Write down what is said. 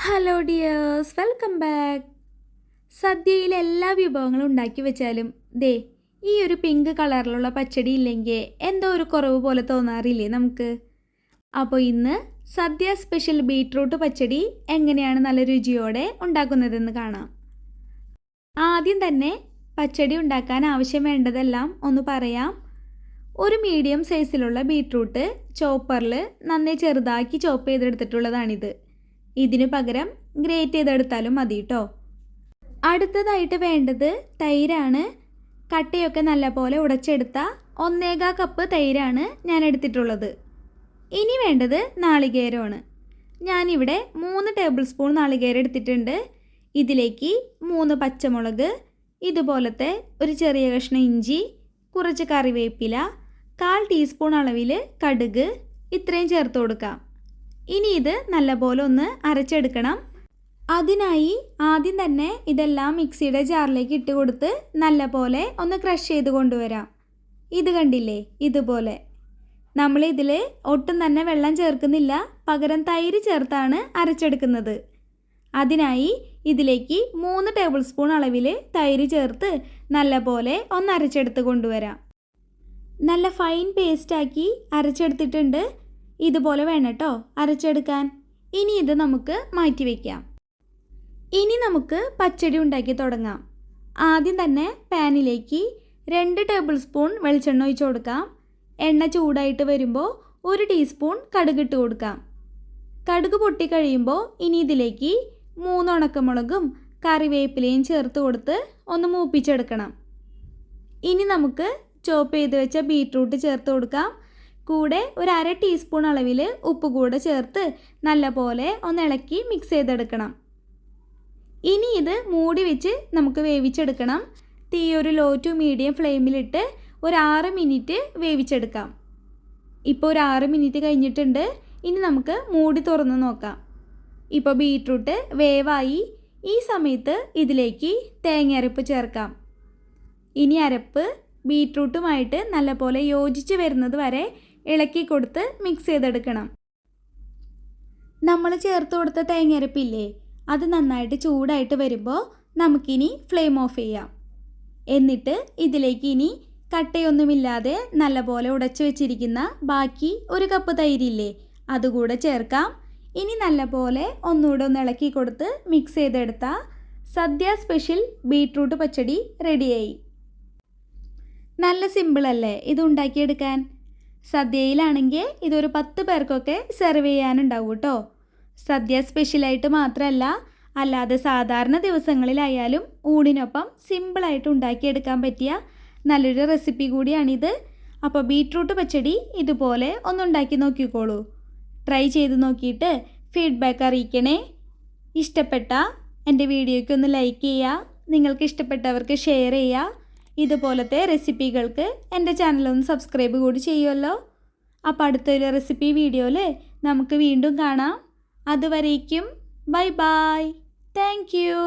Hello dears, welcome back. സദ്യയിൽ എല്ലാ വിഭവങ്ങളും ഉണ്ടാക്കി വെച്ചാലും ദേ ഈ ഒരു പിങ്ക് കളറിലുള്ള പച്ചടി ഇല്ലെങ്കിൽ എന്തോ ഒരു കുറവ് പോലെ തോന്നാറില്ലേ നമുക്ക്? അപ്പോൾ ഇന്ന് സദ്യ സ്പെഷ്യൽ ബീട്രൂട്ട് പച്ചടി എങ്ങനെയാണ് നല്ല രുചിയോടെ ഉണ്ടാക്കുന്നതെന്ന് കാണാം. ആദ്യം തന്നെ പച്ചടി ഉണ്ടാക്കാൻ ആവശ്യം വേണ്ടതെല്ലാം ഒന്ന് പറയാം. ഒരു മീഡിയം സൈസിലുള്ള ബീട്രൂട്ട് ചോപ്പറിൽ നന്നേ ചെറുതാക്കി ചോപ്പ് ചെയ്തെടുത്തിട്ടുള്ളതാണിത്. ഇതിനു പകരം ഗ്രേറ്റ് ചെയ്തെടുത്താലും മതി കേട്ടോ. അടുത്തതായിട്ട് വേണ്ടത് തൈരാണ്. കട്ടയൊക്കെ നല്ലപോലെ ഉടച്ചെടുത്ത 1/4 കപ്പ് തൈരാണ് ഞാൻ എടുത്തിട്ടുള്ളത്. ഇനി വേണ്ടത് നാളികേരമാണ്. ഞാനിവിടെ 3 ടേബിൾ സ്പൂൺ നാളികേരം എടുത്തിട്ടുണ്ട്. ഇതിലേക്ക് 3 പച്ചമുളക്, ഇതുപോലത്തെ ഒരു ചെറിയ കഷ്ണം ഇഞ്ചി, കുറച്ച് കറിവേപ്പില, 1/4 ടീസ്പൂൺ അളവിൽ കടുക്, ഇത്രയും ചേർത്ത് കൊടുക്കാം. ഇനി ഇത് നല്ലപോലെ ഒന്ന് അരച്ചെടുക്കണം. അതിനായി ആദ്യം തന്നെ ഇതെല്ലാം മിക്സിയുടെ ജാറിലേക്ക് ഇട്ട് കൊടുത്ത് നല്ലപോലെ ഒന്ന് ക്രഷ് ചെയ്ത് കൊണ്ടുവരാം. ഇത് കണ്ടില്ലേ, ഇതുപോലെ. നമ്മളിതിൽ ഒട്ടും തന്നെ വെള്ളം ചേർക്കുന്നില്ല, പകരം തൈര് ചേർത്താണ് അരച്ചെടുക്കുന്നത്. അതിനായി ഇതിലേക്ക് 3 ടേബിൾ സ്പൂൺ അളവിൽ തൈര് ചേർത്ത് നല്ലപോലെ ഒന്ന് അരച്ചെടുത്ത് കൊണ്ടുവരാം. നല്ല ഫൈൻ പേസ്റ്റാക്കി അരച്ചെടുത്തിട്ടുണ്ട്. ഇതുപോലെ വേണം കേട്ടോ അരച്ചെടുക്കാൻ. ഇനി ഇത് നമുക്ക് മാറ്റി വയ്ക്കാം. ഇനി നമുക്ക് പച്ചടി ഉണ്ടാക്കി തുടങ്ങാം. ആദ്യം തന്നെ പാനിലേക്ക് 2 ടേബിൾ സ്പൂൺ വെളിച്ചെണ്ണ ഒഴിച്ച് കൊടുക്കാം. എണ്ണ ചൂടായിട്ട് വരുമ്പോൾ 1 ടീസ്പൂൺ കടുക് ഇട്ട് കൊടുക്കാം. കടുക് പൊട്ടിക്കഴിയുമ്പോൾ ഇനി ഇതിലേക്ക് 3 ഉണക്കമുളകും കറിവേപ്പിലയും ചേർത്ത് കൊടുത്ത് ഒന്ന് മൂപ്പിച്ചെടുക്കണം. ഇനി നമുക്ക് ചോപ്പ് ചെയ്ത് വെച്ച ബീട്രൂട്ട് ചേർത്ത് കൊടുക്കാം. കൂടെ ഒരു 1/2 ടീസ്പൂൺ അളവിൽ ഉപ്പ് കൂടെ ചേർത്ത് നല്ലപോലെ ഒന്ന് ഇളക്കി മിക്സ് ചെയ്തെടുക്കണം. ഇനി ഇത് മൂടി വെച്ച് നമുക്ക് വേവിച്ചെടുക്കണം. തീ ഒരു ലോ ടു മീഡിയം ഫ്ലെയിമിലിട്ട് ഒരു 6 മിനിറ്റ് വേവിച്ചെടുക്കാം. ഇപ്പോൾ ഒരു 6 മിനിറ്റ് കഴിഞ്ഞിട്ടുണ്ട്. ഇനി നമുക്ക് മൂടി തുറന്ന് നോക്കാം. ഇപ്പോൾ ബീട്രൂട്ട് വേവായി. ഈ സമയത്ത് ഇതിലേക്ക് തേങ്ങ അരപ്പ് ചേർക്കാം. ഇനി അരപ്പ് ബീട്രൂട്ടുമായിട്ട് നല്ലപോലെ യോജിച്ച് വരുന്നത് വരെ ഇളക്കി കൊടുത്ത് മിക്സ് ചെയ്തെടുക്കണം. നമ്മൾ ചേർത്ത് കൊടുത്ത തേങ്ങയരപ്പില്ലേ, അത് നന്നായിട്ട് ചൂടായിട്ട് വരുമ്പോൾ നമുക്കിനി ഫ്ലെയിം ഓഫ് ചെയ്യാം. എന്നിട്ട് ഇതിലേക്ക് ഇനി കട്ടയൊന്നുമില്ലാതെ നല്ലപോലെ ഉടച്ചു വെച്ചിരിക്കുന്ന ബാക്കി 1 കപ്പ് തൈരില്ലേ, അതുകൂടെ ചേർക്കാം. ഇനി നല്ലപോലെ ഒന്നുകൂടെ ഒന്ന് ഇളക്കി കൊടുത്ത് മിക്സ് ചെയ്തെടുത്താൽ സദ്യ സ്പെഷ്യൽ ബീട്രൂട്ട് പച്ചടി റെഡിയായി. നല്ല സിമ്പിളല്ലേ ഇത് ഉണ്ടാക്കിയെടുക്കാൻ? സദ്യയിലാണെങ്കിൽ ഇതൊരു 10 പേർക്കൊക്കെ സെർവ് ചെയ്യാനുണ്ടാവും കേട്ടോ. സദ്യ സ്പെഷ്യലായിട്ട് മാത്രമല്ല, അല്ലാതെ സാധാരണ ദിവസങ്ങളിലായാലും ഊണിനൊപ്പം സിമ്പിളായിട്ട് ഉണ്ടാക്കിയെടുക്കാൻ പറ്റിയ നല്ലൊരു റെസിപ്പി കൂടിയാണിത്. അപ്പോൾ ബീട്രൂട്ട് പച്ചടി ഇതുപോലെ ഒന്നുണ്ടാക്കി നോക്കിക്കോളൂ. ട്രൈ ചെയ്ത് നോക്കിയിട്ട് ഫീഡ്ബാക്ക് അറിയിക്കണേ. ഇഷ്ടപ്പെട്ട എൻ്റെ വീഡിയോയ്ക്ക് ഒന്ന് ലൈക്ക് ചെയ്യുക. നിങ്ങൾക്ക് ഇഷ്ടപ്പെട്ടവർക്ക് ഷെയർ ചെയ്യുക. ഇതുപോലത്തെ റെസിപ്പികൾക്ക് എൻ്റെ ചാനലൊന്ന് സബ്സ്ക്രൈബ് കൂടി ചെയ്യുമല്ലോ. അപ്പോൾ അടുത്തൊരു റെസിപ്പി വീഡിയോയിൽ നമുക്ക് വീണ്ടും കാണാം. അതുവരേക്കും ബൈ ബൈ. Thank you.